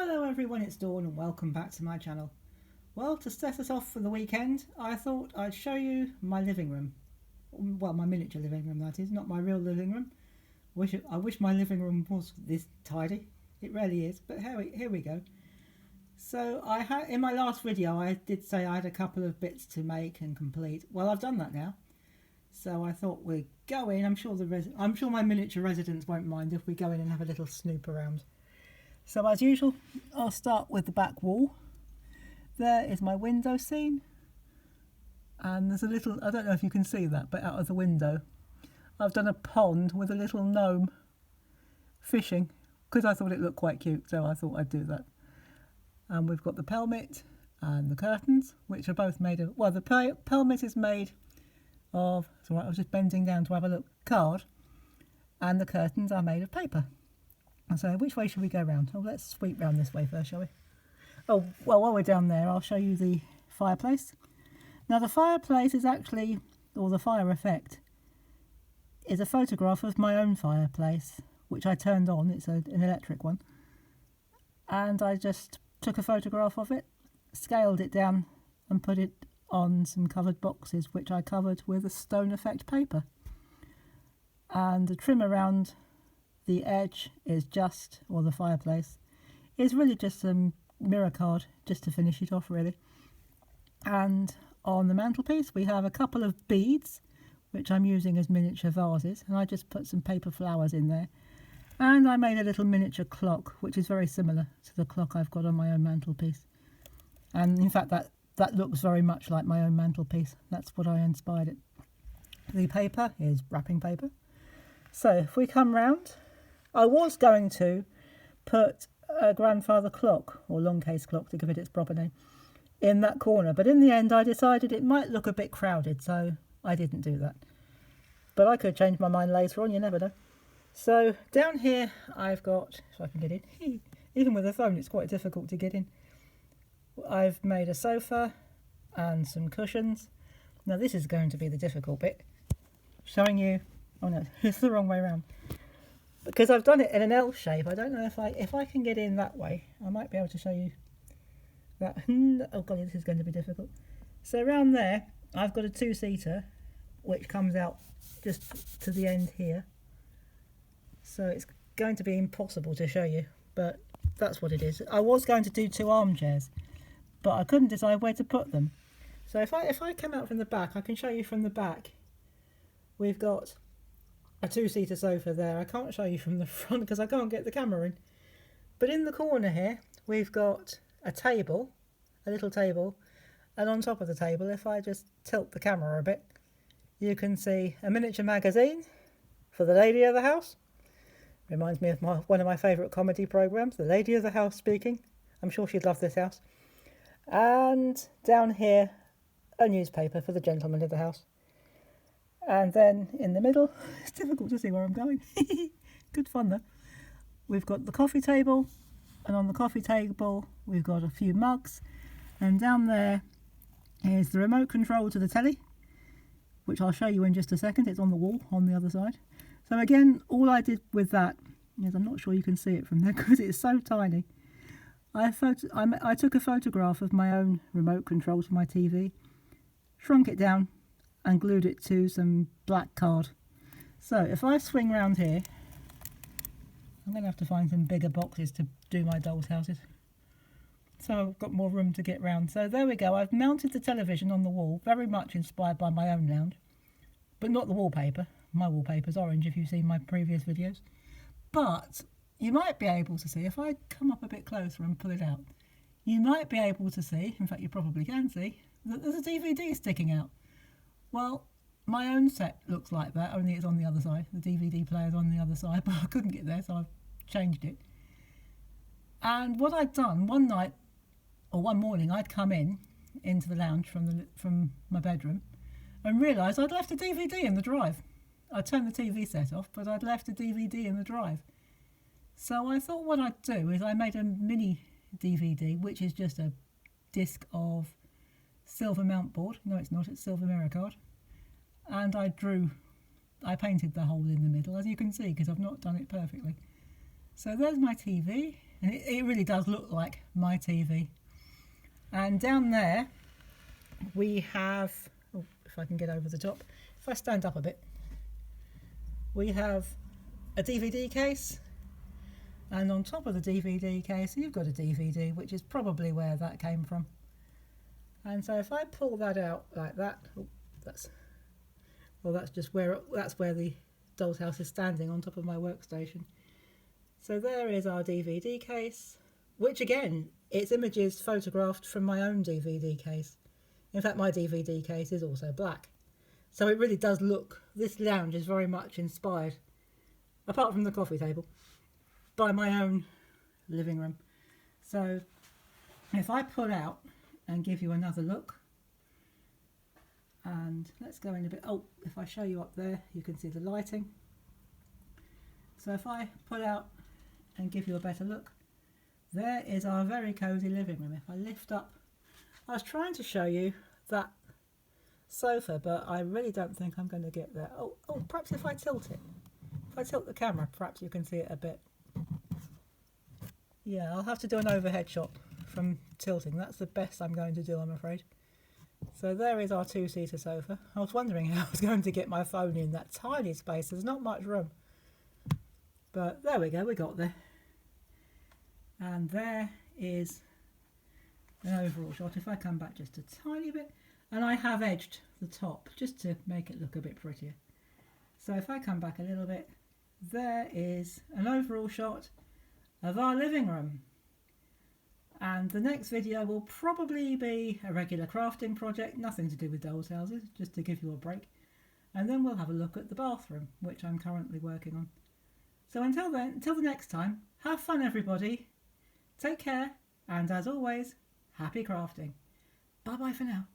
Hello everyone, it's Dawn and welcome back to my channel. Well, to set us off for the weekend, I thought I'd show you my living room. Well, my miniature living room, that is, not my real living room. I wish my living room was this tidy. It really is, but here we go. So in my last video I did say I had a couple of bits to make and complete. Well, I've done that now. So I thought we'd go in. I'm sure my miniature residents won't mind if we go in and have a little snoop around. So as usual, I'll start with the back wall. There is my window scene. And there's a little, I don't know if you can see that, but out of the window, I've done a pond with a little gnome fishing, because I thought it looked quite cute, so I thought I'd do that. And we've got the pelmet and the curtains, which are both made of, well, the pelmet is made of, it's all right, I was just bending down to have a look, card, and the curtains are made of paper. So which way should we go round? Oh, let's sweep round this way first, shall we? Oh, well, while we're down there, I'll show you the fireplace. Now the fireplace is actually, or the fire effect, is a photograph of my own fireplace, which I turned on. It's an electric one. And I just took a photograph of it, scaled it down and put it on some covered boxes, which I covered with a stone effect paper. And the trim around the edge is just, or the fireplace, is really just some mirror card, just to finish it off really. And on the mantelpiece we have a couple of beads, which I'm using as miniature vases, and I just put some paper flowers in there. And I made a little miniature clock, which is very similar to the clock I've got on my own mantelpiece. And in fact that looks very much like my own mantelpiece. That's what I inspired it. The paper is wrapping paper. So if we come round, I was going to put a grandfather clock, or long case clock to give it its proper name, in that corner, but in the end I decided it might look a bit crowded, so I didn't do that. But I could change my mind later on, you never know. So down here I've got, if I can get in, even with a phone it's quite difficult to get in. I've made a sofa and some cushions. Now this is going to be the difficult bit, showing you, oh no, it's the wrong way around. Because I've done it in an L shape, I don't know if I can get in that way. I might be able to show you that. Oh god, this is going to be difficult. So around there, I've got a two-seater, which comes out just to the end here. So it's going to be impossible to show you, but that's what it is. I was going to do two armchairs, but I couldn't decide where to put them. So if I come out from the back, I can show you from the back. We've got a two-seater sofa there. I can't show you from the front because I can't get the camera in. But in the corner here, we've got a table, a little table, and on top of the table, if I just tilt the camera a bit, you can see a miniature magazine for the lady of the house. Reminds me of one of my favourite comedy programmes, The Lady of the House Speaking. I'm sure she'd love this house. And down here, a newspaper for the gentleman of the house. And then in the middle, it's difficult to see where I'm going. Good fun though. We've got the coffee table, and on the coffee table we've got a few mugs, and down there is the remote control to the telly, which I'll show you in just a second. It's on the wall on the other side. So again, all I did with that is, I'm not sure you can see it from there because it's so tiny. I took a photograph of my own remote control to my TV, shrunk it down, and glued it to some black card. So if I swing round here, I'm going to have to find some bigger boxes to do my doll's houses. So I've got more room to get round. So there we go. I've mounted the television on the wall, very much inspired by my own lounge, but not the wallpaper. My wallpaper's orange if you've seen my previous videos. But you might be able to see, if I come up a bit closer and pull it out, you might be able to see, in fact you probably can see, that there's a DVD sticking out. Well, my own set looks like that, only it's on the other side. The DVD player's on the other side, but I couldn't get there, so I've changed it. And what I'd done, one night, or one morning, I'd come into the lounge from my bedroom, and realised I'd left a DVD in the drive. I'd turned the TV set off, but I'd left a DVD in the drive. So I thought what I'd do is I made a mini DVD, which is just a disc of silver mount board. No, it's not, it's silver mirror card. And I painted the hole in the middle, as you can see, because I've not done it perfectly. So there's my TV, And it really does look like my TV. And down there we have, oh, if I can get over the top, if I stand up a bit, we have a DVD case, and on top of the DVD case you've got a DVD, which is probably where that came from. And so if I pull that out like that, oh, that's just where the doll's house is standing on top of my workstation. So there is our DVD case, which again, it's images photographed from my own DVD case. In fact, my DVD case is also black. So it really does look, this lounge is very much inspired, apart from the coffee table, by my own living room. So if I pull out and give you another look, and let's go in a bit, oh, if I show you up there, you can see the lighting. So if I pull out and give you a better look, there is our very cosy living room. If I lift up, I was trying to show you that sofa, but I really don't think I'm going to get there. Oh, perhaps if I tilt it, if I tilt the camera, perhaps you can see it a bit. Yeah, I'll have to do an overhead shot from tilting. That's the best I'm going to do, I'm afraid. So there is our two-seater sofa. I was wondering how I was going to get my phone in that tiny space. There's not much room. But there we go, we got there. And there is an overall shot. If I come back just a tiny bit, and I have edged the top just to make it look a bit prettier. So if I come back a little bit, there is an overall shot of our living room. And the next video will probably be a regular crafting project, nothing to do with dolls' houses, just to give you a break. And then we'll have a look at the bathroom, which I'm currently working on. So until then, until the next time, have fun everybody, take care, and as always, happy crafting. Bye bye for now.